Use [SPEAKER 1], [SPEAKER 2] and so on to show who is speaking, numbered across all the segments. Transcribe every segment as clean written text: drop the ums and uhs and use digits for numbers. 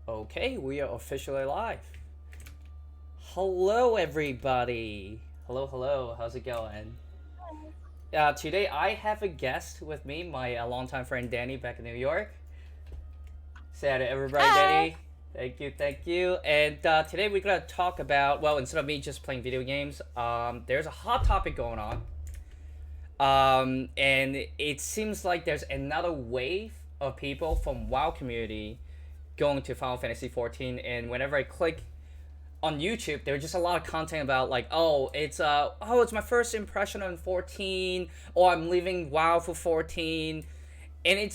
[SPEAKER 1] Okay, we are officially live. Hello, everybody. Hello, hello. How's it going? Today I have a guest with me, my longtime friend Danny back in New York. Say hi to everybody,
[SPEAKER 2] Hi.
[SPEAKER 1] Danny. Thank you, thank you. And today we're gonna talk about instead of me just playing video games, there's a hot topic going on. And it seems like there's another wave of people from WoW community going to Final Fantasy 14. And whenever I click on YouTube, there's just a lot of content about like, it's my first impression on 14, or I'm leaving WoW for 14, and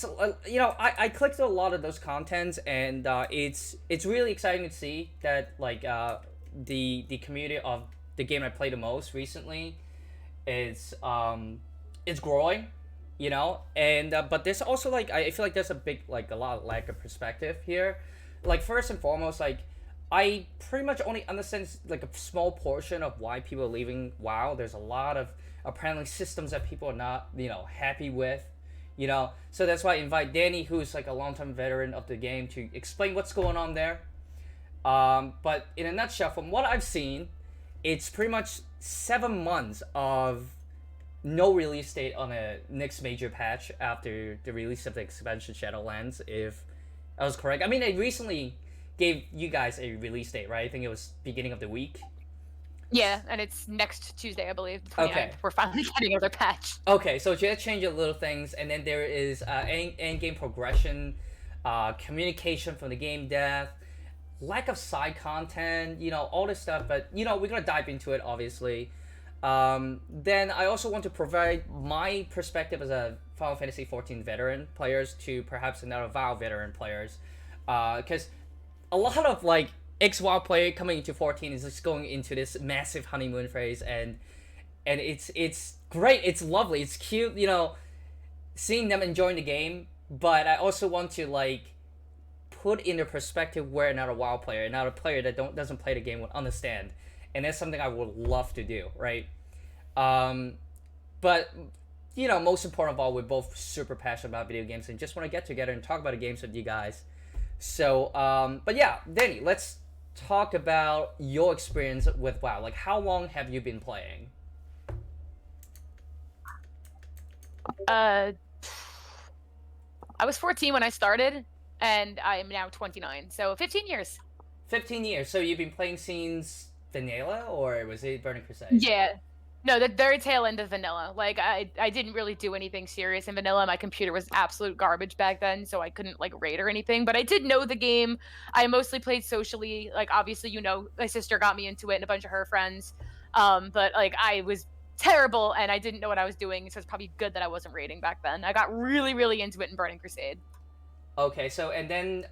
[SPEAKER 1] I clicked a lot of those contents, and it's really exciting to see that the community of the game I played the most recently is it's growing, and but there's also like I feel like there's a big like a lot of lack of perspective here. Like first and foremost, like I pretty much only understand like a small portion of why people are leaving WoW. There's a lot of apparently systems that people are not happy with, So that's why I invite Danny, who's like a longtime veteran of the game, to explain what's going on there. But in a nutshell, from what I've seen, it's pretty much 7 months of no release date on a next major patch after the release of the expansion Shadowlands, if I was correct. I mean, they recently gave you guys a release date, right? I think it was beginning of the week.
[SPEAKER 2] Yeah, and it's next Tuesday, I believe, the 29th.
[SPEAKER 1] Okay.
[SPEAKER 2] We're finally getting another patch.
[SPEAKER 1] Okay, so just change a little things, and then there is end game progression, communication from the game dev, lack of side content, all this stuff. But we're gonna dive into it, obviously. Then I also want to provide my perspective as a Final Fantasy 14 veteran players to perhaps another WoW veteran players, because a lot of like ex-WoW player coming into 14 is just going into this massive honeymoon phase, and it's great, it's lovely, it's cute, seeing them enjoying the game. But I also want to like put in the perspective where another WoW player, another player that doesn't play the game would understand, and that's something I would love to do, right? Um, but most important of all, we're both super passionate about video games and just want to get together and talk about the games with you guys. So, but yeah, Danny, let's talk about your experience with WoW. Like, how long have you been playing?
[SPEAKER 2] Uh, I was 14 when I started, and I am now 29, so 15 years.
[SPEAKER 1] 15 years. So you've been playing since Vanilla, or was it Burning Crusade?
[SPEAKER 2] Yeah. No, the very tail end of vanilla. Like I didn't really do anything serious in vanilla. My computer was absolute garbage back then, so I couldn't like raid or anything. But I did know the game. I mostly played socially. Like obviously, my sister got me into it and a bunch of her friends. But like I was terrible and I didn't know what I was doing, so it's probably good that I wasn't raiding back then. I got really, really into it in Burning Crusade.
[SPEAKER 1] Okay, so and then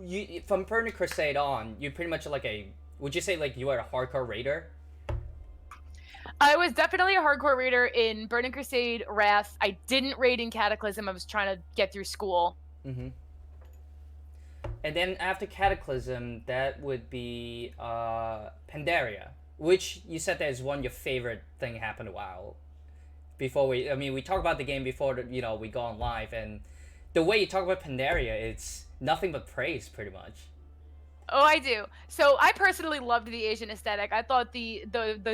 [SPEAKER 1] you from Burning Crusade on, you pretty much like a. Would you say like you are a hardcore raider?
[SPEAKER 2] I was definitely a hardcore raider in Burning Crusade, Wrath. I didn't raid in Cataclysm. I was trying to get through school.
[SPEAKER 1] Mm-hmm. And then after Cataclysm, that would be Pandaria, which you said that is one of your favorite thing happened a while. I mean, we talked about the game before we go on live, and the way you talk about Pandaria, it's nothing but praise, pretty much.
[SPEAKER 2] Oh, I do. So I personally loved the Asian aesthetic. I thought the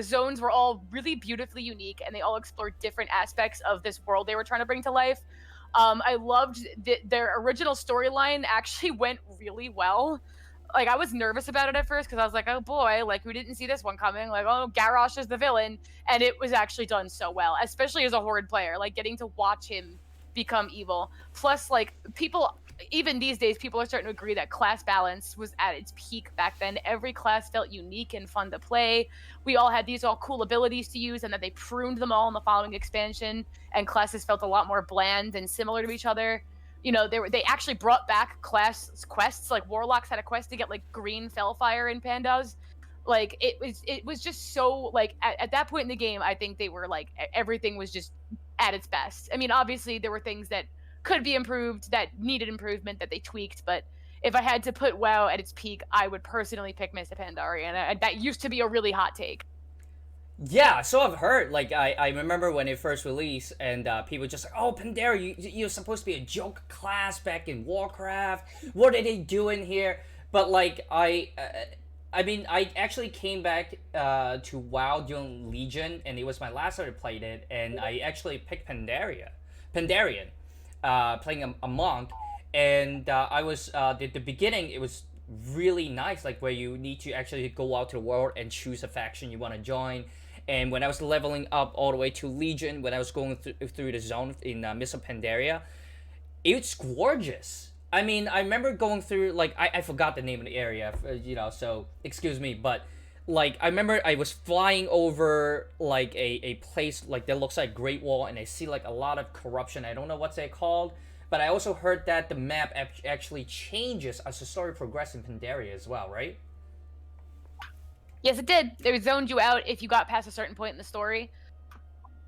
[SPEAKER 2] zones were all really beautifully unique, and they all explored different aspects of this world they were trying to bring to life. I loved their original storyline. Actually, went really well. Like I was nervous about it at first because I was like, oh boy, like we didn't see this one coming. Like, oh, Garrosh is the villain, and it was actually done so well, especially as a horde player. Like getting to watch him become evil. Plus, like people even these days, people are starting to agree that class balance was at its peak back then. Every class felt unique and fun to play. We all had these all cool abilities to use, and then they pruned them all in the following expansion, and classes felt a lot more bland and similar to each other. They actually brought back class quests. Like warlocks had a quest to get like green fellfire in pandas. Like it was just so like at that point in the game, I think they were like everything was just at its best. I mean, obviously there were things that could be improved, that needed improvement, that they tweaked. But if I had to put WoW at its peak, I would personally pick Mists of Pandaria, and that used to be a really hot take.
[SPEAKER 1] Yeah, so I've heard. Like, I remember when it first released, and people just like, "Oh, Pandaria, you're supposed to be a joke class back in Warcraft. What are they doing here?" But like, I mean, I actually came back to WoW during Legion, and it was my last time I played it, and I actually picked Pandarian, playing a monk, and I was the beginning. It was really nice, like where you need to actually go out to the world and choose a faction you want to join. And when I was leveling up all the way to Legion, when I was going through the zone in Mists of Pandaria, it's gorgeous. I mean, I remember going through, like, I forgot the name of the area, so excuse me, but like I remember I was flying over like a place like that looks like Great Wall, and I see like a lot of corruption. I don't know what's it called, but I also heard that the map actually changes as the story progresses in Pandaria as well, right?
[SPEAKER 2] Yes, it did. It zoned you out if you got past a certain point in the story,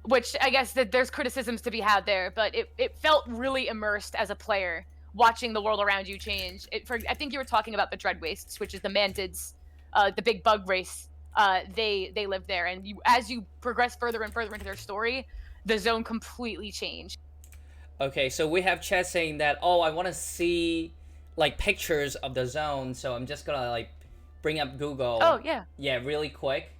[SPEAKER 2] which I guess that there's criticisms to be had there, but it felt really immersed as a player watching the world around you change. I think you were talking about the Dread Wastes, which is the Mantids, the big bug race. They live there, and as you progress further and further into their story, the zone completely changed.
[SPEAKER 1] Okay, so we have chat saying that, oh, I want to see like pictures of the zone, so I'm just gonna like bring up Google.
[SPEAKER 2] Oh yeah.
[SPEAKER 1] Yeah, really quick.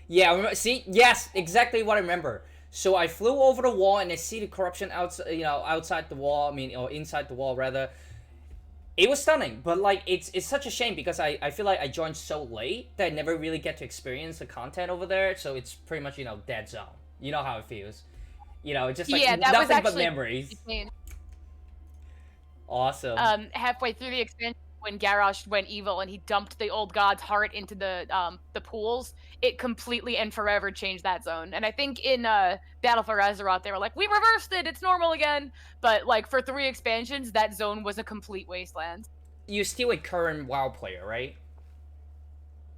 [SPEAKER 1] Yeah, see, yes, exactly what I remember. So I flew over the wall and I see the corruption outside, outside the wall. I mean, or inside the wall rather. It was stunning, but like it's such a shame because I feel like I joined so late that I never really get to experience the content over there. So it's pretty much dead zone. You know how it feels. It's just like
[SPEAKER 2] Yeah, that was
[SPEAKER 1] nothing but
[SPEAKER 2] actually
[SPEAKER 1] memories.
[SPEAKER 2] insane.
[SPEAKER 1] Awesome.
[SPEAKER 2] Halfway through the expansion, when Garrosh went evil and he dumped the old god's heart into the pools, it completely and forever changed that zone. And I think in Battle for Azeroth, they were like, "We reversed it; it's normal again." But like for 3 expansions, that zone was a complete wasteland.
[SPEAKER 1] You're still a current WoW player, right?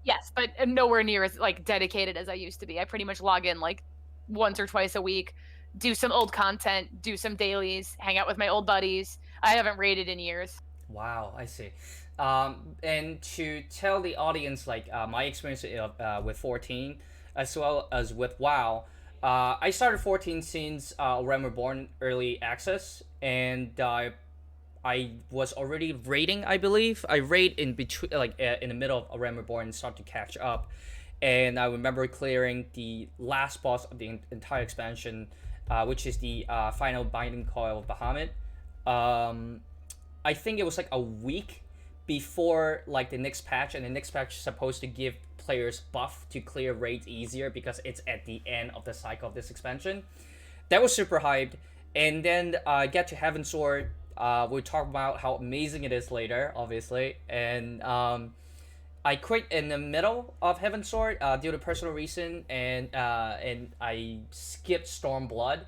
[SPEAKER 2] Yes, but nowhere near as like dedicated as I used to be. I pretty much log in like once or twice a week, do some old content, do some dailies, hang out with my old buddies. I haven't raided in years.
[SPEAKER 1] Wow, I see. And to tell the audience, like my experience with 14, as well as with WoW, I started 14 since Realm Reborn early access, and I was already raiding. I believe I raid in between, like in the middle of Realm Reborn, and start to catch up. And I remember clearing the last boss of the entire expansion, which is the final Binding Coil of Bahamut. Um, I think it was like a week before like the next patch, and the next patch is supposed to give players buff to clear raids easier because it's at the end of the cycle of this expansion. That was super hyped, and then get to Heavensward. We'll talk about how amazing it is later, obviously, and I quit in the middle of Heavensward due to personal reason, and I skipped Stormblood,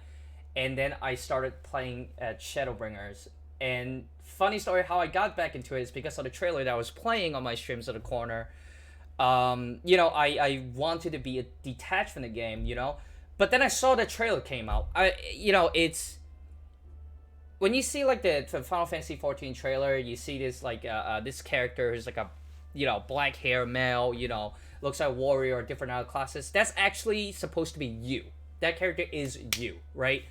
[SPEAKER 1] and then I started playing at Shadowbringers. And funny story, how I got back into it is because of the trailer that I was playing on my streams at the corner. I wanted to be detached from the game, but then I saw the trailer came out. It's when you see like the Final Fantasy 14 trailer, you see this like this character who's like a black hair male, looks like a warrior or different other classes. That's actually supposed to be you. That character is you, right?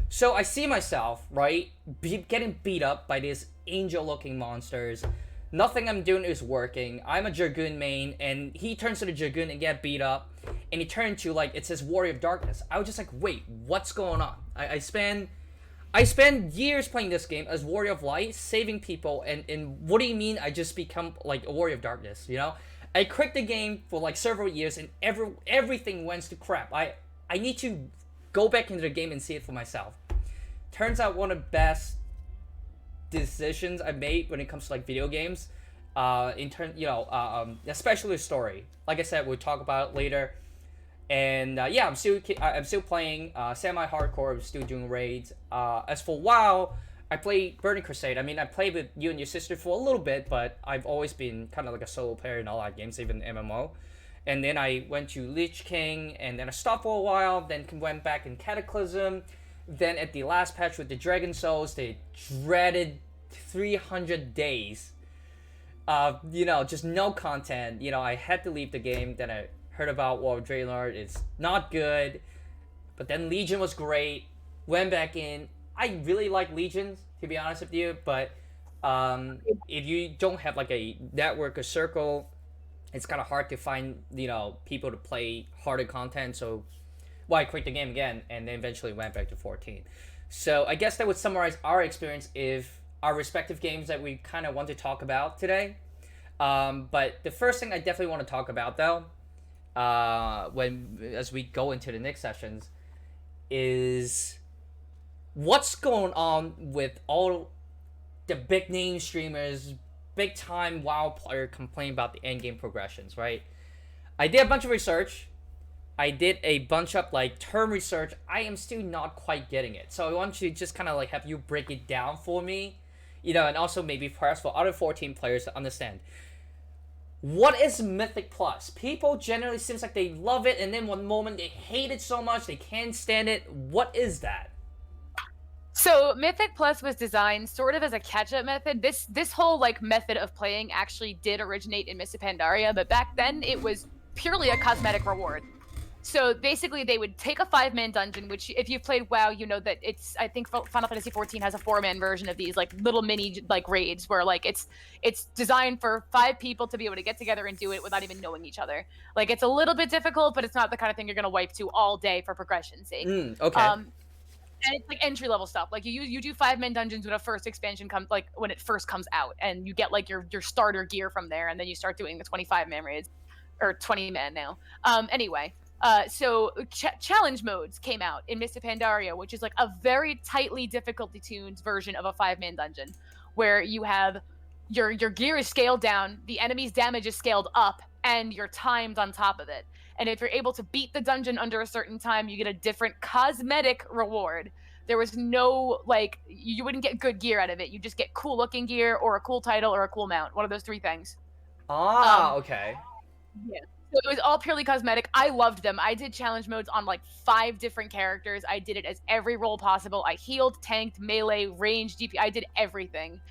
[SPEAKER 1] So I see myself, right, getting beat up by these angel-looking monsters. Nothing I'm doing is working. I'm a Dragoon main, and he turns to the Dragoon and get beat up. And he turned to, like, it says Warrior of Darkness. I was just like, wait, what's going on? I spend years playing this game as Warrior of Light, saving people, and what do you mean I just become, like, a Warrior of Darkness, I quit the game for, like, several years, and everything went to crap. I need to go back into the game and see it for myself. Turns out one of the best decisions I made when it comes to like video games, especially the story. Like I said, we'll talk about it later. And I'm still playing semi-hardcore. I'm still doing raids. As for WoW, I play Burning Crusade. I mean, I played with you and your sister for a little bit, but I've always been kind of like a solo player in all our games, even MMO. And then I went to Lich King, and then I stopped for a while, then went back in Cataclysm. Then at the last patch with the Dragon Souls, they dreaded 300 days of, just no content. I had to leave the game. Then I heard about War of Draenor. It's not good. But then Legion was great. Went back in. I really like Legion, to be honest with you. But if you don't have like a network or circle, it's kind of hard to find people to play harder content. So I quit the game again, and then eventually went back to 14. So I guess that would summarize our experience if our respective games that we kind of want to talk about today. But the first thing I definitely want to talk about, though, as we go into the next sessions, is what's going on with all the big name streamers, big time WoW player complaining about the end game progressions, right? I did a bunch of research. I did a bunch of term research. I am still not quite getting it. So I want you to just kind of have you break it down for me, and also maybe perhaps for other 14 players to understand. What is Mythic Plus? People generally seems like they love it, and then one moment they hate it so much they can't stand it. What is that?
[SPEAKER 2] So Mythic Plus was designed sort of as a catch-up method. This whole method of playing actually did originate in Mists of Pandaria, but back then it was purely a cosmetic reward. So basically, they would take a 5-man dungeon, which if you've played WoW, you know that I think Final Fantasy XIV has a 4-man version of these little mini raids where it's designed for 5 people to be able to get together and do it without even knowing each other. It's a little bit difficult, but it's not the kind of thing you're gonna wipe to all day for progression's sake.
[SPEAKER 1] Okay.
[SPEAKER 2] And it's entry level stuff. You do 5-man dungeons when a first expansion comes, when it first comes out, and you get your starter gear from there, and then you start doing the 25-man raids, or 20-man now. Anyway. So challenge modes came out in Mists of Pandaria, which is a very tightly difficulty tuned version of a 5-man dungeon, where you have your gear is scaled down, the enemy's damage is scaled up, and you're timed on top of it. And if you're able to beat the dungeon under a certain time, you get a different cosmetic reward. There was no you wouldn't get good gear out of it. You just get cool looking gear or a cool title or a cool mount. One of those 3 things.
[SPEAKER 1] Okay.
[SPEAKER 2] Yeah. So it was all purely cosmetic. I loved them. I did challenge modes on 5 different characters. I did it as every role possible. I healed, tanked, melee, range, DP. I did everything.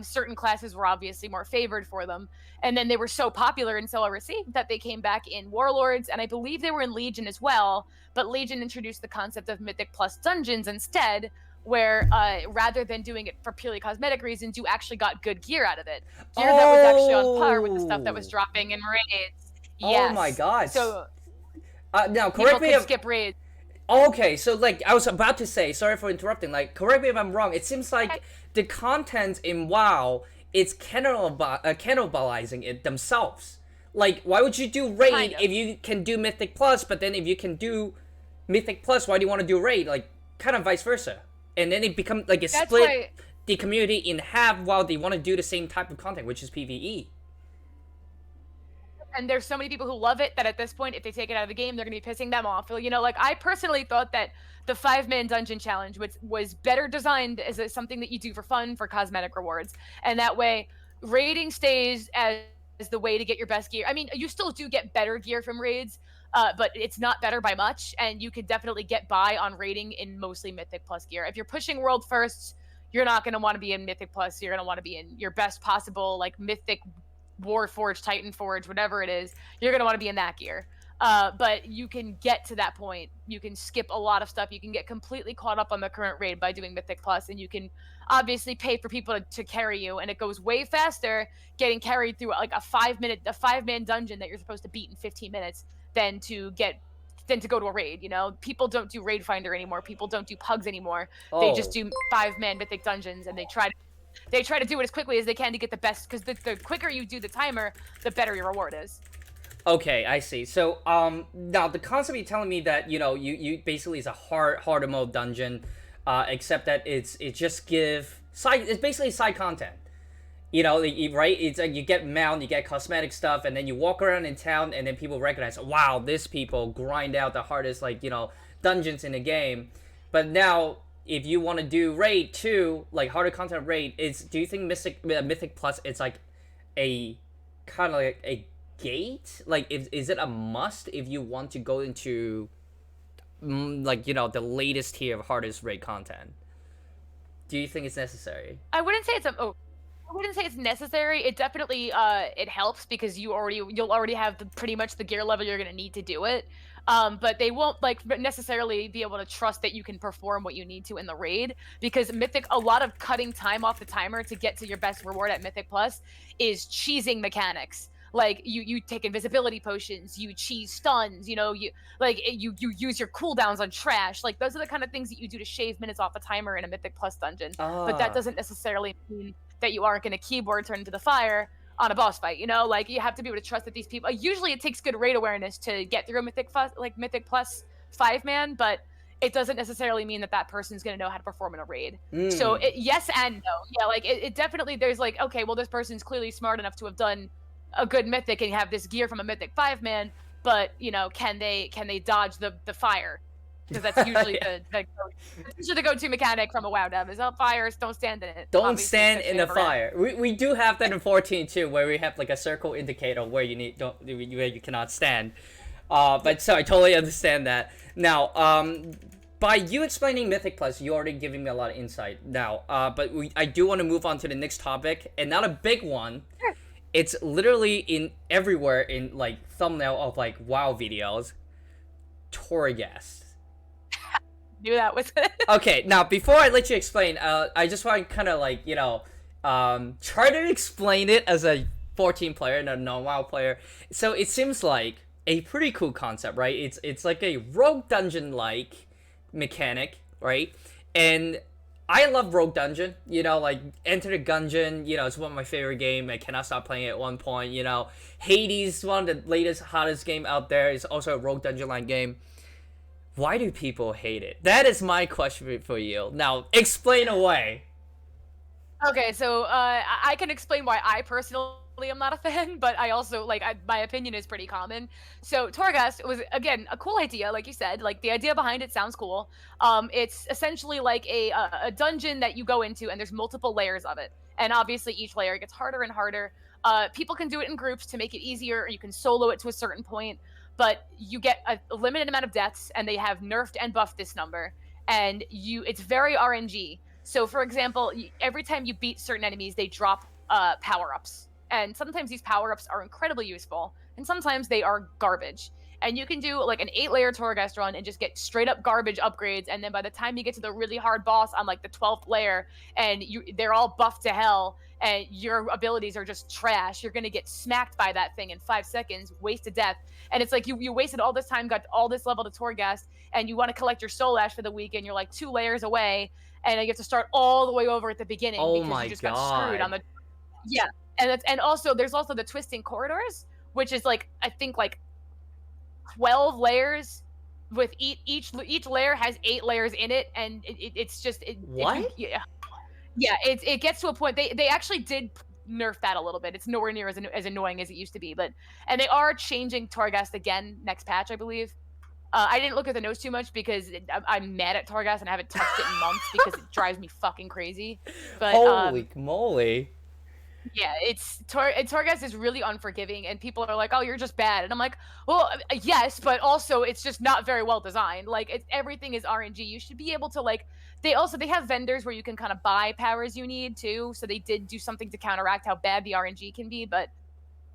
[SPEAKER 2] Certain classes were obviously more favored for them. And then they were so popular and so well received that they came back in Warlords, and I believe they were in Legion as well. But Legion introduced the concept of Mythic Plus dungeons instead, where rather than doing it for purely cosmetic reasons, you actually got good gear out of it. Gear that was actually on par with the stuff that was dropping in raids. Yes.
[SPEAKER 1] Oh my god.
[SPEAKER 2] So
[SPEAKER 1] now correct me if
[SPEAKER 2] skip raids.
[SPEAKER 1] Okay, so I was about to say, sorry for interrupting, correct me if I'm wrong. It seems like the content in WoW is cannibalizing it themselves. Why would you do raid if you can do Mythic Plus, but then if you can do Mythic Plus, why do you want to do raid? Kind of vice versa. And then it becomes it split the community in half while they want to do the same type of content, which is PvE.
[SPEAKER 2] And there's so many people who love it that at this point, if they take it out of the game, they're going to be pissing them off. I personally thought that the 5-man dungeon challenge was better designed as something that you do for fun, for cosmetic rewards. And that way, raiding stays as the way to get your best gear. I mean, you still do get better gear from raids, but it's not better by much. And you could definitely get by on raiding in mostly Mythic Plus gear. If you're pushing World Firsts, you're not going to want to be in Mythic Plus. You're going to want to be in your best possible, Mythic Warforged, Titanforge, whatever it is, you're going to want to be in that gear. But you can get to that point. You can skip a lot of stuff. You can get completely caught up on the current raid by doing Mythic Plus, and you can obviously pay for people to carry you, and it goes way faster getting carried through a 5-man dungeon that you're supposed to beat in 15 minutes than to go to a raid. People don't do Raid Finder anymore. People don't do pugs anymore. They just do 5-man Mythic dungeons, and they try to do it as quickly as they can to get the best, because the quicker you do the timer, the better your reward is.
[SPEAKER 1] Okay, I see. So, now the concept you're telling me that, you basically is a harder mode dungeon, except that it's basically side content. Right? It's you get mount, you get cosmetic stuff, and then you walk around in town, and then people recognize, wow, this people grind out the hardest, dungeons in the game. But now, if you want to do raid too, harder content raid, do you think Mythic Plus it's a kind of a gate? Is it a must if you want to go into the latest tier of hardest raid content? Do you think it's necessary?
[SPEAKER 2] I wouldn't say it's wouldn't say it's necessary. It definitely it helps because you'll already have pretty much the gear level you're gonna need to do it. But they won't like necessarily be able to trust that you can perform what you need to in the raid because Mythic, a lot of cutting time off the timer to get to your best reward at Mythic Plus is cheesing mechanics. Like you take invisibility potions, you cheese stuns, you use your cooldowns on trash. Like those are the kind of things that you do to shave minutes off a timer in a Mythic Plus dungeon. But that
[SPEAKER 1] Ah.
[SPEAKER 2] doesn't necessarily mean that you aren't going to keyboard turn into the fire on a boss fight. Like you have to be able to trust that these people. Usually, it takes good raid awareness to get through a Mythic Plus 5-man, but it doesn't necessarily mean that that person's going to know how to perform in a raid. So yes and no. Yeah, like it definitely. There's like, okay, well, this person's clearly smart enough to have done a good Mythic and have this gear from a Mythic 5-man, but can they dodge the fire? Because that's usually the go-to mechanic from a WoW dev is fires, don't stand in it.
[SPEAKER 1] Don't
[SPEAKER 2] Obviously,
[SPEAKER 1] stand in the
[SPEAKER 2] never end.
[SPEAKER 1] fire. We do have that in 14 too, where we have like a circle indicator where where you cannot stand. But so I totally understand that. Now, by you explaining Mythic Plus, you already giving me a lot of insight. Now, but I do want to move on to the next topic, and not a big one.
[SPEAKER 2] Sure.
[SPEAKER 1] It's literally in everywhere in like thumbnail of like WoW videos. Torghast.
[SPEAKER 2] Knew that was it.
[SPEAKER 1] Okay, now before I let you explain, I just want to kind of like try to explain it as a 14 player and a non-WoW player. So it seems like a pretty cool concept, right? It's like a rogue dungeon like mechanic, right? And I love Rogue Dungeon, like Enter the Gungeon, it's one of my favorite games. I cannot stop playing it at one point, Hades, one of the latest, hottest game out there, is also a Rogue Dungeon like game. Why do people hate it? That is my question for you. Now, explain away.
[SPEAKER 2] Okay, so I can explain why I personally am not a fan, but I also my opinion is pretty common. So Torghast was again a cool idea, like you said. Like the idea behind it sounds cool. It's essentially like a dungeon that you go into, and there's multiple layers of it, and obviously each layer gets harder and harder. People can do it in groups to make it easier, or you can solo it to a certain point. But you get a limited amount of deaths, and they have nerfed and buffed this number, and it's very RNG. So, for example, every time you beat certain enemies, they drop power-ups. And sometimes these power-ups are incredibly useful, and sometimes they are garbage. And you can do like an 8-layer Torghast run and just get straight-up garbage upgrades, and then by the time you get to the really hard boss on like the 12th layer, and they're all buffed to hell, and your abilities are just trash, you're going to get smacked by that thing in 5 seconds, wasted death. And it's like you wasted all this time, got all this level to Torghast, and you want to collect your soul ash for the week, and you're like 2 layers away, and you have to start all the way over at the beginning because you just got screwed on the and also there's also the twisting corridors, which is like I think like 12 layers with each layer has 8 layers in it, and it's just
[SPEAKER 1] What?
[SPEAKER 2] It gets to a point they actually did nerf that a little bit. It's nowhere near as annoying as it used to be, and they are changing Torghast again next patch, I believe. I didn't look at the notes too much because I'm mad at Torghast and I haven't touched it in months because it drives me fucking crazy. But
[SPEAKER 1] Holy moly.
[SPEAKER 2] yeah, Torghast is really unforgiving, and people are like, "Oh, you're just bad," and I'm like, "Well, yes, but also it's just not very well designed. Like, everything is RNG. You should be able to like." They have vendors where you can kind of buy powers you need too, so they did do something to counteract how bad the RNG can be. But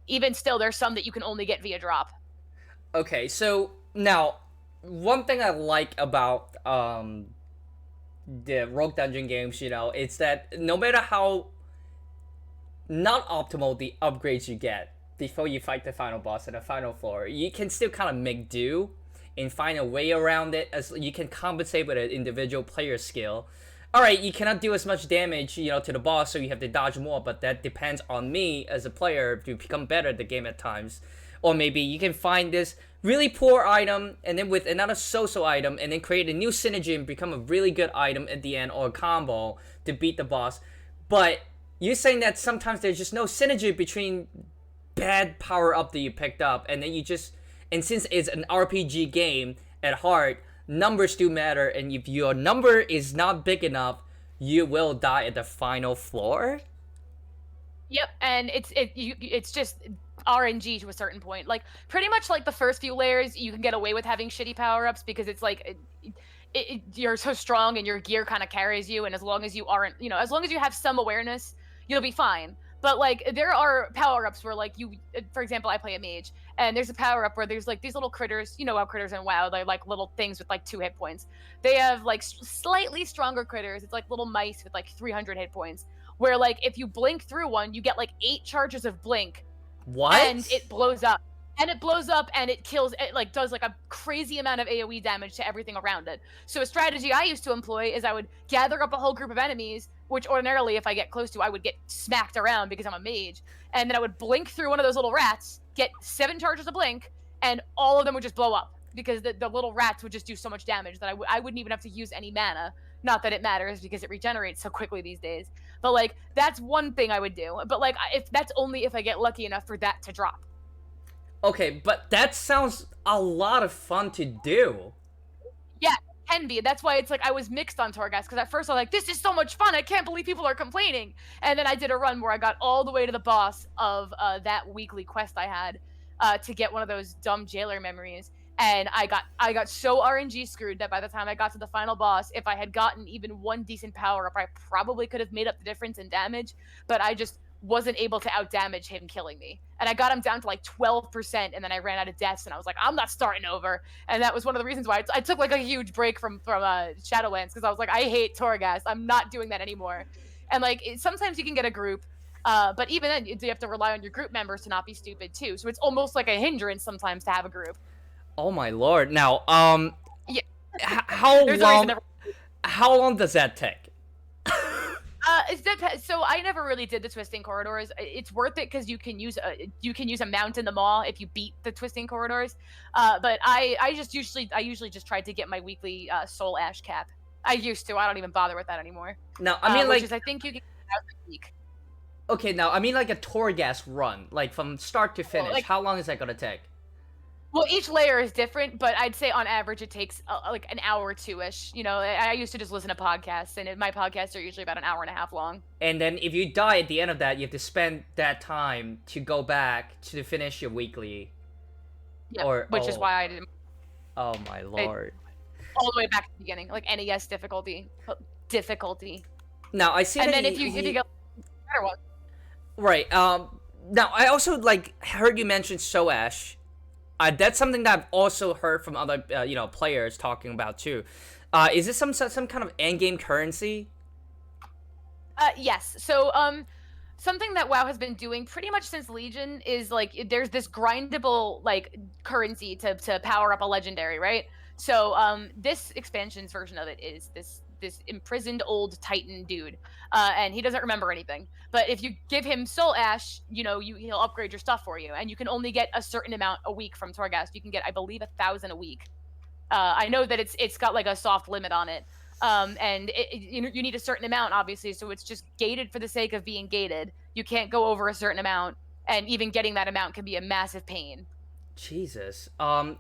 [SPEAKER 2] even still, there's some that you can only get via drop.
[SPEAKER 1] Okay, so now one thing I like about the Rogue Dungeon games, it's that no matter how not optimal the upgrades you get before you fight the final boss at the final floor, you can still kind of make do and find a way around it, as you can compensate with an individual player skill. Alright, you cannot do as much damage, to the boss, so you have to dodge more, but that depends on me as a player to become better at the game at times. Or maybe you can find this really poor item, and then with another so-so item, and then create a new synergy and become a really good item at the end, or a combo to beat the boss. But you're saying that sometimes there's just no synergy between bad power-up that you picked up, and then and since it's an RPG game at heart, numbers do matter, and if your number is not big enough, you will die at the final floor?
[SPEAKER 2] Yep, and it's just RNG to a certain point. Like pretty much like the first few layers, you can get away with having shitty power-ups because it's like you're so strong and your gear kind of carries you, and as long as you aren't, as long as you have some awareness, you'll be fine. But like there are power-ups where like you, for example, I play a mage, and there's a power-up where there's like these little critters. You know how critters in WoW, they're like little things with like 2 hit points. They have like slightly stronger critters. It's like little mice with like 300 hit points. Where like if you blink through one, you get like 8 charges of blink,
[SPEAKER 1] What?
[SPEAKER 2] and it blows up. And it blows up and it kills, it like does like a crazy amount of AoE damage to everything around it. So a strategy I used to employ is I would gather up a whole group of enemies, which ordinarily if I get close to, I would get smacked around because I'm a mage. And then I would blink through one of those little rats, get 7 charges of blink, and all of them would just blow up because the little rats would just do so much damage that I wouldn't even have to use any mana. Not that it matters because it regenerates so quickly these days. But like, that's one thing I would do. But like, if that's only if I get lucky enough for that to drop.
[SPEAKER 1] Okay, but that sounds a lot of fun to do.
[SPEAKER 2] Yeah, it can be. That's why it's like I was mixed on Torghast, because at first I was like, this is so much fun. I can't believe people are complaining. And then I did a run where I got all the way to the boss of that weekly quest I had to get one of those dumb jailer memories. And I got so RNG screwed that by the time I got to the final boss, if I had gotten even one decent power up, I probably could have made up the difference in damage. But I just wasn't able to outdamage him killing me. And I got him down to like 12%, and then I ran out of deaths, and I was like, I'm not starting over. And that was one of the reasons why I took like a huge break from Shadowlands, because I was like, I hate Torghast. I'm not doing that anymore. And like, sometimes you can get a group, but even then, you have to rely on your group members to not be stupid too. So it's almost like a hindrance sometimes to have a group.
[SPEAKER 1] Oh my lord! Now,
[SPEAKER 2] yeah.
[SPEAKER 1] How long does that take?
[SPEAKER 2] So I never really did the twisting corridors. It's worth it because you can use a mount in the mall if you beat the twisting corridors. But I usually just tried to get my weekly soul ash cap. I used to. I don't even bother with that anymore.
[SPEAKER 1] Now I mean,
[SPEAKER 2] which is I think you can get out a week.
[SPEAKER 1] Okay, now I mean like a Torghast run, like from start to finish.
[SPEAKER 2] Like,
[SPEAKER 1] how long is that gonna take?
[SPEAKER 2] Well, each layer is different, but I'd say on average it takes like an hour or 2-ish. You know, I used to just listen to podcasts, and my podcasts are usually about an hour and a half long.
[SPEAKER 1] And then if you die at the end of that, you have to spend that time to go back to finish your weekly.
[SPEAKER 2] Yeah, which is why I didn't.
[SPEAKER 1] Oh my lord!
[SPEAKER 2] All the way back to the beginning, like NES difficulty.
[SPEAKER 1] Now I see.
[SPEAKER 2] And then if you get better one.
[SPEAKER 1] Right. Now I also heard you mention Soash. That's something that I've also heard from other players talking about too. Is this some kind of endgame currency?
[SPEAKER 2] Yes. So something that WoW has been doing pretty much since Legion is like there's this grindable like currency to power up a legendary, right? So this expansion's version of it is this imprisoned old Titan dude, and he doesn't remember anything. But if you give him Soul Ash, he'll upgrade your stuff for you, and you can only get a certain amount a week from Torghast. You can get, I believe, 1,000 a week. I know that it's got like a soft limit on it, and you need a certain amount, obviously. So it's just gated for the sake of being gated. You can't go over a certain amount, and even getting that amount can be a massive pain.
[SPEAKER 1] Jesus.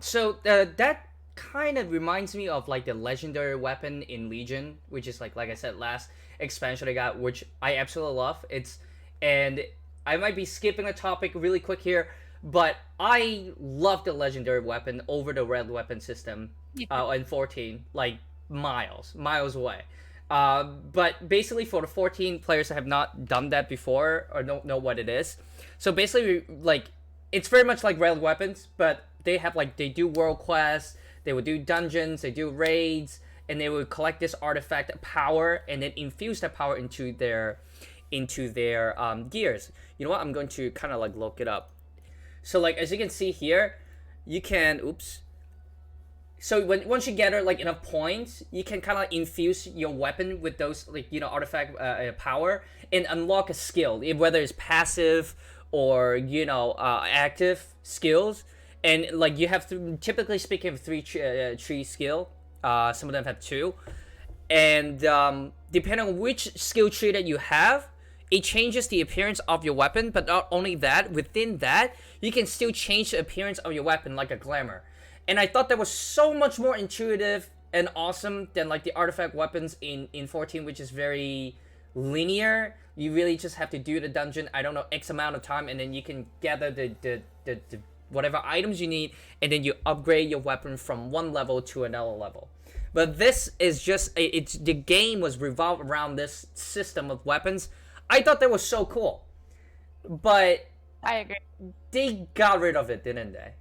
[SPEAKER 1] So that kind of reminds me of like the legendary weapon in Legion, which is like I said, last expansion I got, which I absolutely love. And I might be skipping a topic really quick here, but I love the legendary weapon over the red weapon system in 14, like miles away. But basically for the 14 players that have not done that before or don't know what it is, so basically like it's very much like red weapons, but they do world quests. They would do dungeons, they do raids, and they would collect this artifact power and then infuse that power into their gears. You know what? I'm going to kind of like look it up. So like as you can see here, you can So once you gather like enough points, you can kind of infuse your weapon with those artifact power and unlock a skill, whether it's passive or active skills. And like you have to, typically speaking, of 3 tree skill. Some of them have 2, and depending on which skill tree that you have, it changes the appearance of your weapon. But not only that, within that, you can still change the appearance of your weapon like a glamour. And I thought that was so much more intuitive and awesome than like the artifact weapons in 14, which is very linear. You really just have to do the dungeon, I don't know, X amount of time, and then you can gather the whatever items you need, and then you upgrade your weapon from one level to another level. But this is just the game was revolved around this system of weapons. I thought that was so cool, but
[SPEAKER 2] I agree.
[SPEAKER 1] they got rid of it, didn't they?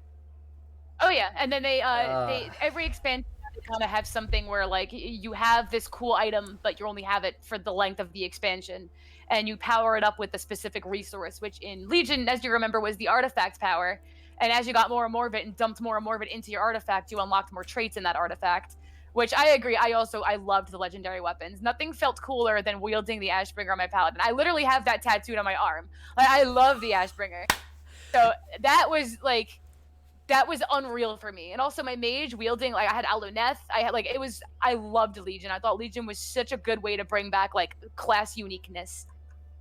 [SPEAKER 2] Oh yeah, and then
[SPEAKER 1] Uh,
[SPEAKER 2] they every expansion kind of have something where like you have this cool item, but you only have it for the length of the expansion, and you power it up with a specific resource, which in Legion, as you remember, was the artifact power. And as you got more and more of it and dumped more and more of it into your artifact, you unlocked more traits in that artifact. Which I agree. I loved the legendary weapons. Nothing felt cooler than wielding the Ashbringer on my paladin. I literally have that tattooed on my arm. Like, I love the Ashbringer. So that was like that was unreal for me. And also my mage wielding, like I had Aluneth. I had like it was I loved Legion. I thought Legion was such a good way to bring back like class uniqueness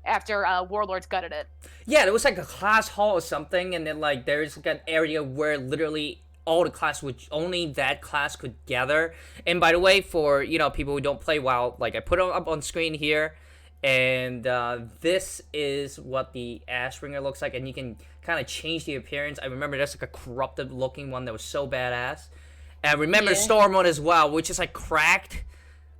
[SPEAKER 2] after Warlords gutted it.
[SPEAKER 1] yeah, there was like a class hall or something, and then like there's like an area where literally all the class would only that class could gather. And by the way, for people who don't play WoW, like I put it up on screen here, and this is what the Ashbringer looks like, and you can kind of change the appearance. I remember there's like a corrupted looking one that was so badass. And I remember
[SPEAKER 2] Yeah.
[SPEAKER 1] Storm one as well, which is like cracked,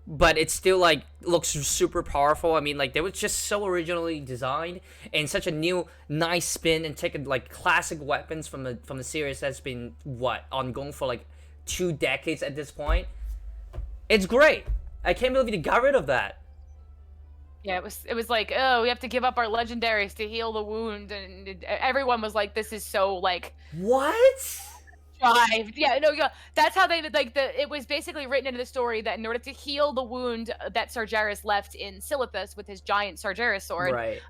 [SPEAKER 1] but it still like looks super powerful. I mean, like they were just so originally designed and such a new nice spin, and taking like classic weapons from the series that's been what ongoing for like 2 decades at this point. It's great. I can't believe they got rid of that.
[SPEAKER 2] Yeah, it was like, oh, we have to give up our legendaries to heal the wound, and everyone was like, this is so like
[SPEAKER 1] What?
[SPEAKER 2] drive. Yeah, no, yeah, that's how they like the. It was basically written into the story that in order to heal the wound that Sargeras left in Silithus with his giant Sargeras sword,
[SPEAKER 1] Right.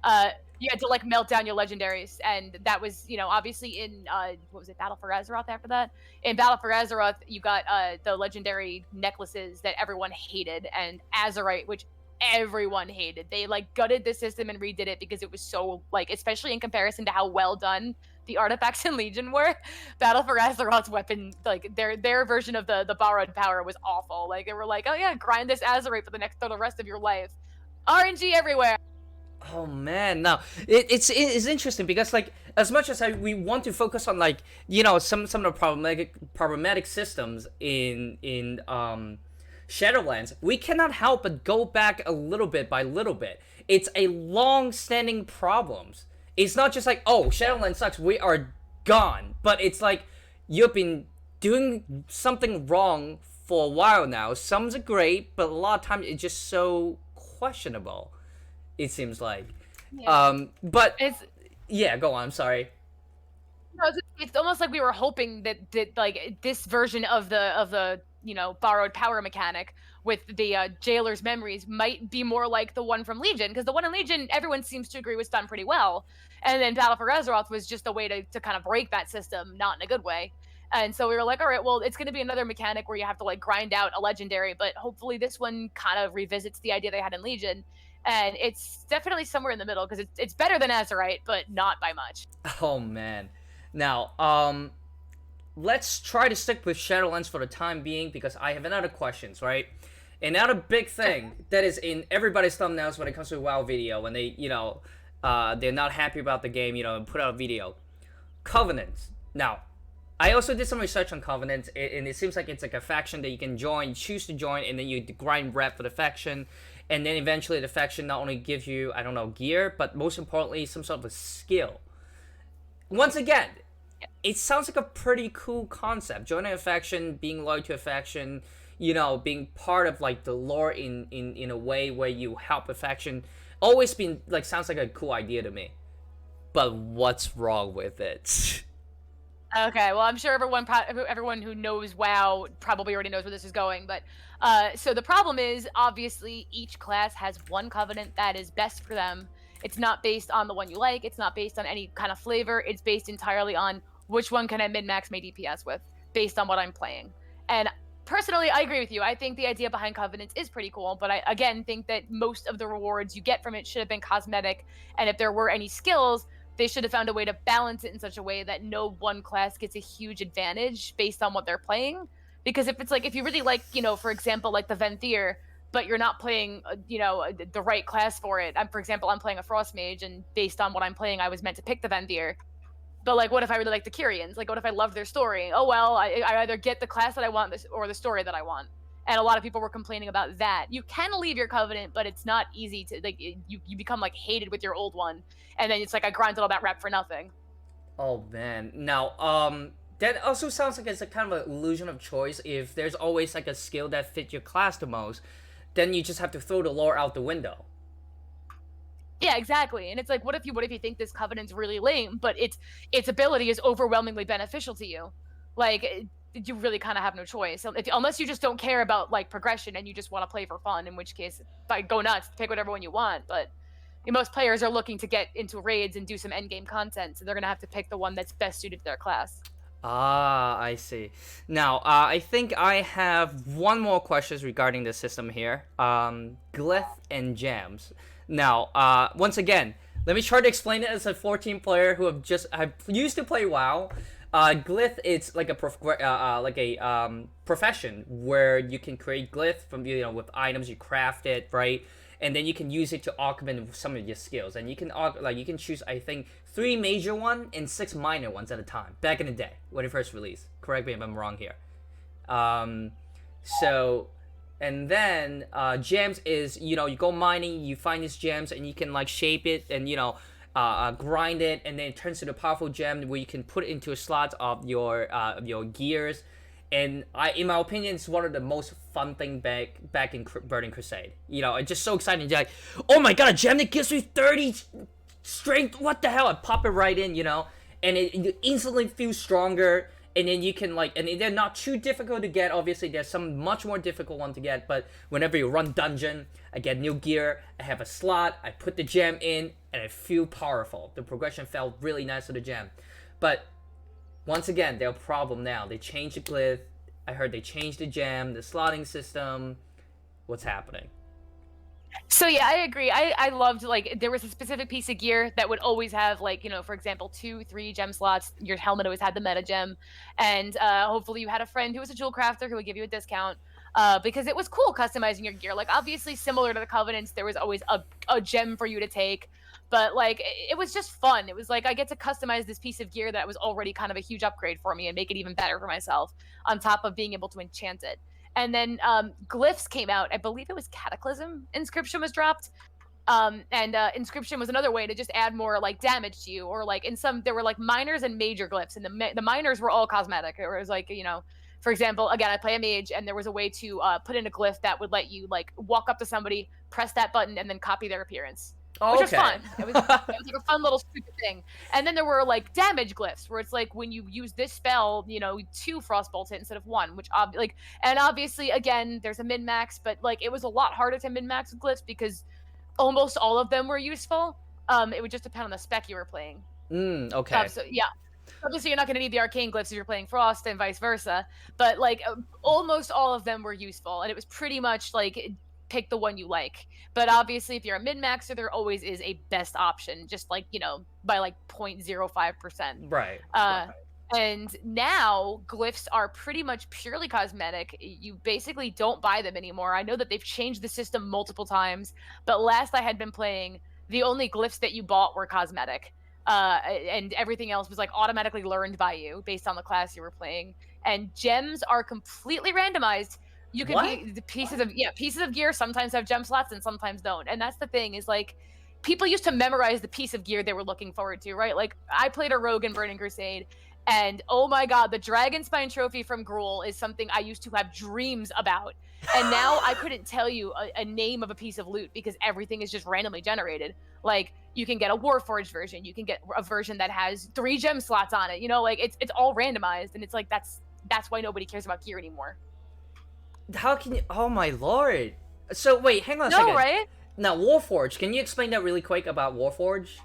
[SPEAKER 2] you had to like melt down your legendaries, and that was obviously in what was it, Battle for Azeroth. After that, in Battle for Azeroth, you got the legendary necklaces that everyone hated, and Azerite, which everyone hated. They like gutted the system and redid it because it was so like, especially in comparison to how well done the artifacts in Legion were. Battle for Azeroth's weapon, like their version of the borrowed power was awful. Like they were like, oh yeah, grind this Azerite for the rest of your life. RNG everywhere.
[SPEAKER 1] Oh man, no, it's interesting because like as much as we want to focus on like some of the problematic systems in Shadowlands, we cannot help but go back a little bit by little bit. It's a long-standing problems. It's not just like, oh, Shadowlands sucks, we are gone. But it's like you've been doing something wrong for a while now. Some's great, but a lot of times it's just so questionable. It seems like.
[SPEAKER 2] Yeah.
[SPEAKER 1] But
[SPEAKER 2] It's
[SPEAKER 1] yeah, go on. I'm sorry.
[SPEAKER 2] no, it's almost like we were hoping that like this version of the borrowed power mechanic with the jailer's memories might be more like the one from Legion, because the one in Legion everyone seems to agree was done pretty well, and then Battle for Azeroth was just a way to kind of break that system, not in a good way. And so we were like, all right, well, it's going to be another mechanic where you have to like grind out a legendary, but hopefully this one kind of revisits the idea they had in Legion, and it's definitely somewhere in the middle because it's better than Azerite, but not by much.
[SPEAKER 1] Oh man. Now, let's try to stick with Shadowlands for the time being because I have another questions, right? Another big thing that is in everybody's thumbnails when it comes to a WoW video when they, they're not happy about the game, and put out a video. Covenants. Now, I also did some research on Covenants, and it seems like it's like a faction that you can join, choose to join, and then you grind rep for the faction, and then eventually the faction not only gives you, I don't know, gear, but most importantly, some sort of a skill. Once again, it sounds like a pretty cool concept. Joining a faction, being loyal to a faction, being part of like the lore in a way where you help a faction, always been like sounds like a cool idea to me. But what's wrong with it?
[SPEAKER 2] Okay, well, I'm sure everyone who knows WoW probably already knows where this is going. But so the problem is, obviously, each class has one covenant that is best for them. It's not based on the one you like. It's not based on any kind of flavor. It's based entirely on which one can I min-max my DPS with, based on what I'm playing. And personally, I agree with you. I think the idea behind covenants is pretty cool, but I again think that most of the rewards you get from it should have been cosmetic. And if there were any skills, they should have found a way to balance it in such a way that no one class gets a huge advantage based on what they're playing. Because if it's like, if you really like, for example, like the Venthyr, but you're not playing, the right class for it. For example, I'm playing a Frost Mage, and based on what I'm playing, I was meant to pick the Venthyr. But like, what if I really like the Kyrians? Like, what if I love their story? Oh well, I either get the class that I want or the story that I want. and a lot of people were complaining about that. You can leave your covenant, but it's not easy to like you become like hated with your old one, and then it's like I grinded all that rep for nothing.
[SPEAKER 1] Oh man. Now, that also sounds like it's a kind of an illusion of choice. If there's always like a skill that fits your class the most, then you just have to throw the lore out the window.
[SPEAKER 2] Yeah, exactly. And it's like, what if you think this covenant's really lame, but its ability is overwhelmingly beneficial to you? Like you really kind of have no choice. So unless you just don't care about like progression and you just want to play for fun, in which case, like, go nuts, pick whatever one you want. But most players are looking to get into raids and do some end game content, so they're gonna have to pick the one that's best suited to their class.
[SPEAKER 1] Ah, I see. Now, I think I have one more questions regarding the system here. Glyph and gems. Now, once again, let me try to explain it as a 14 player who have used to play WoW. Glyph, it's like a profession where you can create glyph from with items you craft it, right? And then you can use it to augment some of your skills. And you can you can choose, I think, 3 major ones and 6 minor ones at a time. Back in the day when it first released. Correct me if I'm wrong here. So, and then gems is you go mining, you find these gems, and you can like shape it and grind it, and then it turns into a powerful gem where you can put it into a slot of your gears. And in my opinion, it's one of the most fun thing back in Burning Crusade. It's just so exciting. You're like, oh my god, a gem that gives me 30 strength. What the hell? I pop it right in, and it instantly feels stronger. And then you can and they're not too difficult to get. Obviously, there's some much more difficult one to get. But whenever you run dungeon, I get new gear. I have a slot. I put the gem in, and I feel powerful. The progression felt really nice with the gem. But once again, there's a problem now. They changed the glyph. I heard they changed the gem, the slotting system. What's happening?
[SPEAKER 2] So yeah, I agree. I loved there was a specific piece of gear that would always have for example 2-3 gem slots. Your helmet always had the meta gem, and hopefully you had a friend who was a jewel crafter who would give you a discount. Because it was cool customizing your gear. Like obviously similar to the Covenants, there was always a gem for you to take. But it was just fun. It was like I get to customize this piece of gear that was already kind of a huge upgrade for me and make it even better for myself, on top of being able to enchant it. And then glyphs came out. I believe it was Cataclysm. Inscription was dropped. And Inscription was another way to just add more damage to you, or in some there were minors and major glyphs, and the minors were all cosmetic. It was for example, again, I play a mage, and there was a way to put in a glyph that would let you walk up to somebody, press that button, and then copy their appearance.
[SPEAKER 1] Oh,
[SPEAKER 2] which
[SPEAKER 1] okay.
[SPEAKER 2] was fun. It was like a fun little stupid thing. And then there were damage glyphs where it's when you use this spell, 2 frostbolt it instead of 1, which and obviously again there's a min max, but it was a lot harder to min max with glyphs because almost all of them were useful. It would just depend on the spec you were playing.
[SPEAKER 1] Okay.
[SPEAKER 2] So yeah. Obviously, you're not going to need the arcane glyphs if you're playing Frost, and vice versa. But almost all of them were useful, and it was pretty much pick the one you like. But obviously, if you're a min-maxer, there always is a best option, just by 0.05%.
[SPEAKER 1] Right.
[SPEAKER 2] And now glyphs are pretty much purely cosmetic. You basically don't buy them anymore. I know that they've changed the system multiple times, but last I had been playing, the only glyphs that you bought were cosmetic. And everything else was automatically learned by you based on the class you were playing. And gems are completely randomized. You can be the pieces of gear sometimes have gem slots and sometimes don't. And that's the thing is people used to memorize the piece of gear they were looking forward to, right? I played a rogue in Burning Crusade, and oh my god, the Dragonspine trophy from Gruul is something I used to have dreams about. And now I couldn't tell you a name of a piece of loot because everything is just randomly generated. You can get a Warforged version, you can get a version that has 3 gem slots on it. It's all randomized, and it's that's why nobody cares about gear anymore.
[SPEAKER 1] How can you? Oh my lord! So wait, hang on a second.
[SPEAKER 2] No, right?
[SPEAKER 1] Now, Warforged. Can you explain that really quick about Warforged?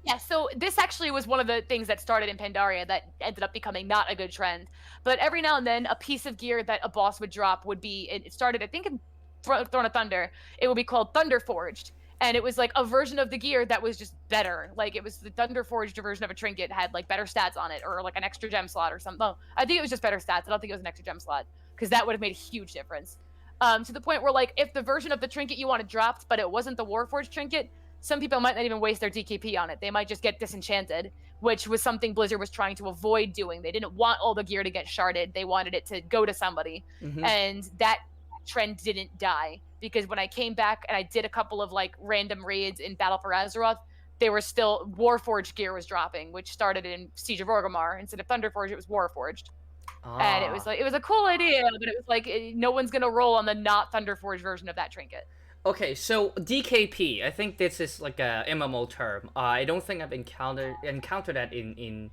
[SPEAKER 2] Yeah, so this actually was one of the things that started in Pandaria that ended up becoming not a good trend. But every now and then, a piece of gear that a boss would drop would be. It started, I think, in Throne of Thunder. It would be called Thunderforged, and it was a version of the gear that was just better. It was the Thunderforged version of a trinket, had better stats on it, or an extra gem slot or something. No, I think it was just better stats. I don't think it was an extra gem slot, because that would have made a huge difference. To the point where if the version of the trinket you wanted dropped, but it wasn't the Warforged trinket, some people might not even waste their DKP on it. They might just get disenchanted, which was something Blizzard was trying to avoid doing. They didn't want all the gear to get sharded. They wanted it to go to somebody.
[SPEAKER 1] Mm-hmm.
[SPEAKER 2] And that trend didn't die, because when I came back and I did a couple of like random raids in Battle for Azeroth, they were still Warforged gear was dropping, which started in Siege of Orgrimmar. Instead of Thunderforged, it was Warforged. And it was like, it was a cool idea, but it was like no one's gonna roll on the not Thunderforged version of that trinket.
[SPEAKER 1] Okay, so DKP, I think this is like a MMO term. I don't think I've encountered that in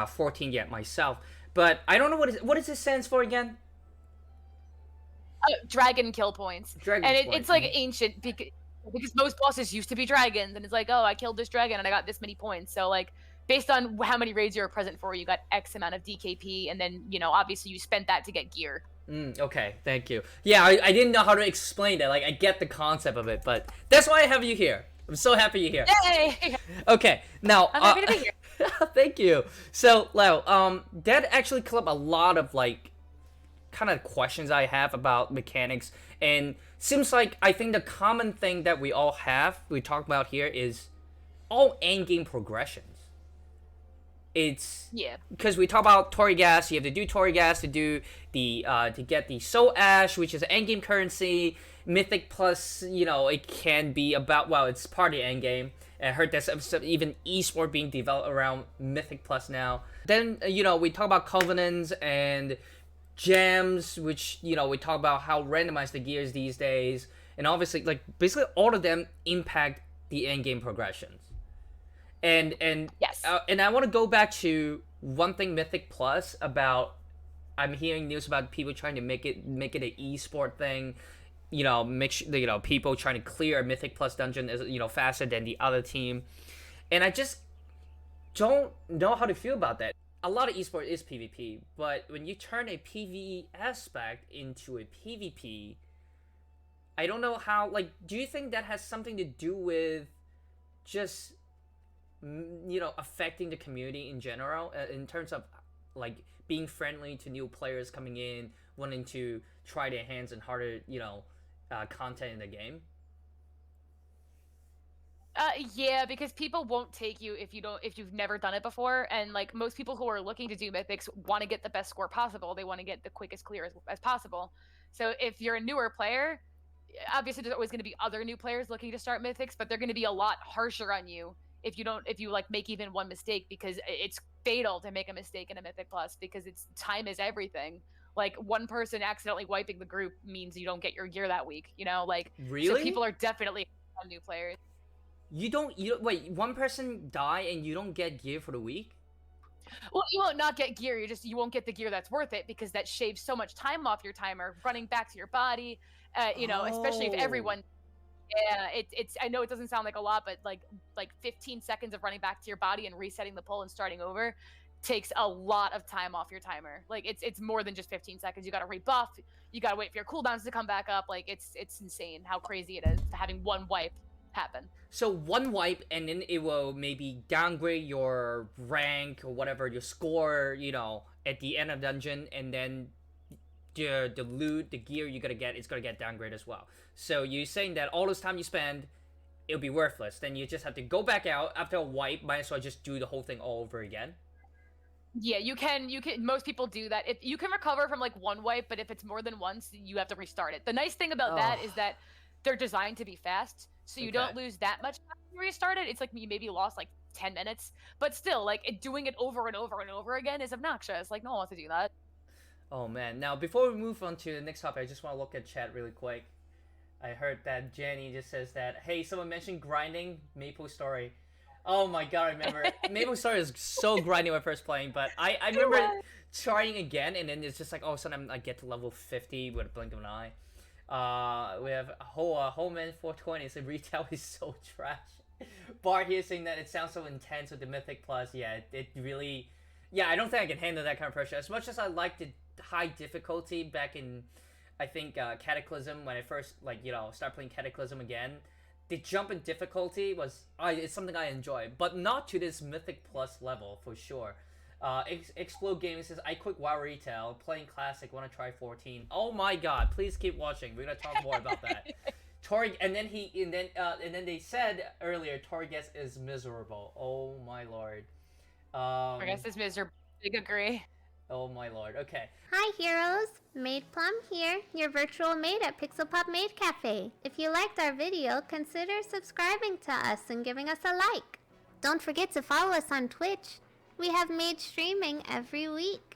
[SPEAKER 1] 14 yet myself. But I don't know what is it stands for again?
[SPEAKER 2] Dragon kill points.
[SPEAKER 1] Dragon
[SPEAKER 2] and
[SPEAKER 1] points.
[SPEAKER 2] It's like ancient because most bosses used to be dragons, and it's like, oh, I killed this dragon and I got this many points. So like, based on how many raids you were present for, you got X amount of DKP, and then, you know, obviously you spent that to get gear.
[SPEAKER 1] Okay, thank you. Yeah, I didn't know how to explain that. Like, I get the concept of it, but that's why I have you here. I'm so happy you're here.
[SPEAKER 2] Yay!
[SPEAKER 1] Okay, now
[SPEAKER 2] I'm happy to be here.
[SPEAKER 1] Thank you. So, Lau, that actually came up a lot of like kind of questions I have about mechanics, and seems like I think the common thing that we all have, we talk about here, is all endgame progressions. It's because we talk about Torghast. You have to do Torghast to do the to get the Soul Ash, which is endgame currency. Mythic Plus, you know, it can be about, well, it's part of the endgame. I heard there's even esport being developed around Mythic Plus now. Then, you know, we talk about Covenants and Gems, which, you know, we talk about how randomized the gear is these days, and obviously, like, basically all of them impact the endgame progressions. And
[SPEAKER 2] yes,
[SPEAKER 1] and I want to go back to one thing Mythic Plus about. I'm hearing news about people trying to make it an esport thing. You know, people trying to clear a Mythic Plus dungeon is, you know, faster than the other team, and I just don't know how to feel about that. A lot of esport is PvP, but when you turn a PvE aspect into a PvP, I don't know how. Like, do you think that has something to do with just, you know, affecting the community in general, in terms of like being friendly to new players coming in, wanting to try their hands in harder, you know, content in the game?
[SPEAKER 2] Yeah, because people won't take you if you've never done it before, and like most people who are looking to do mythics want to get the best score possible. They want to get the quickest clear as possible. So if you're a newer player, obviously there's always going to be other new players looking to start mythics, but they're going to be a lot harsher on you if you like make even one mistake, because it's fatal to make a mistake in a Mythic Plus, because it's time is everything. Like, one person accidentally wiping the group means you don't get your gear that week, you know? Like,
[SPEAKER 1] really?
[SPEAKER 2] So people are definitely on new players.
[SPEAKER 1] You don't wait, one person die and you don't get gear for the week?
[SPEAKER 2] Well, you won't not get gear, you won't get the gear that's worth it, because that shaves so much time off your timer running back to your body, you know, especially if everyone. Yeah, it's. I know it doesn't sound like a lot, but like 15 seconds of running back to your body and resetting the pull and starting over takes a lot of time off your timer. Like, it's more than just 15 seconds. You got to rebuff. You got to wait for your cooldowns to come back up. Like, it's insane how crazy it is having one wipe happen.
[SPEAKER 1] So one wipe, and then it will maybe downgrade your rank or whatever, your score, you know, at the end of dungeon, and then the loot, the gear you're gonna get is gonna get downgraded as well. So you're saying that all this time you spend, it'll be worthless. Then you just have to go back out after a wipe. Might as well just do the whole thing all over again.
[SPEAKER 2] Yeah, you can. Most people do that. If you can recover from like one wipe, but if it's more than once, you have to restart it. The nice thing about that is that they're designed to be fast, so you don't lose that much time when you restart it. It's like you maybe lost like 10 minutes, but still, like, doing it over and over and over again is obnoxious. Like, no one wants to do that.
[SPEAKER 1] Oh man, now before we move on to the next topic, I just want to look at chat really quick. I heard that Jenny just says that, hey, someone mentioned grinding Maple Story. Oh my god, I remember. Maple Story is so grindy when I first playing, but I remember trying again, and then it's just like, all of a sudden I get to level 50 with a blink of an eye. We have Homeman 420 said retail is so trash. Bart here saying that it sounds so intense with the Mythic Plus. Yeah, it really... Yeah, I don't think I can handle that kind of pressure. As much as I liked the high difficulty back in, I think, Cataclysm, when I first, like, you know, started playing Cataclysm again, the jump in difficulty was, it's something I enjoy, but not to this Mythic Plus level, for sure. Explode Gaming says, I quit WoW Retail, playing Classic, want to try 14. Oh my god, please keep watching. We're going to talk more about that. Tori, and then they said earlier Torghast is miserable. Oh my lord.
[SPEAKER 2] I guess it's miserable. Big agree.
[SPEAKER 1] Oh my lord. Okay.
[SPEAKER 3] Hi heroes! Maid Plum here, your virtual maid at Pixel Pop Maid Cafe. If you liked our video, consider subscribing to us and giving us a like. Don't forget to follow us on Twitch. We have maid streaming every week.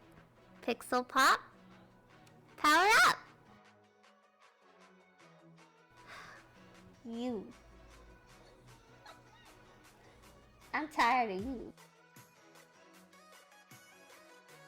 [SPEAKER 3] Pixel Pop, power up! You. I'm tired of you.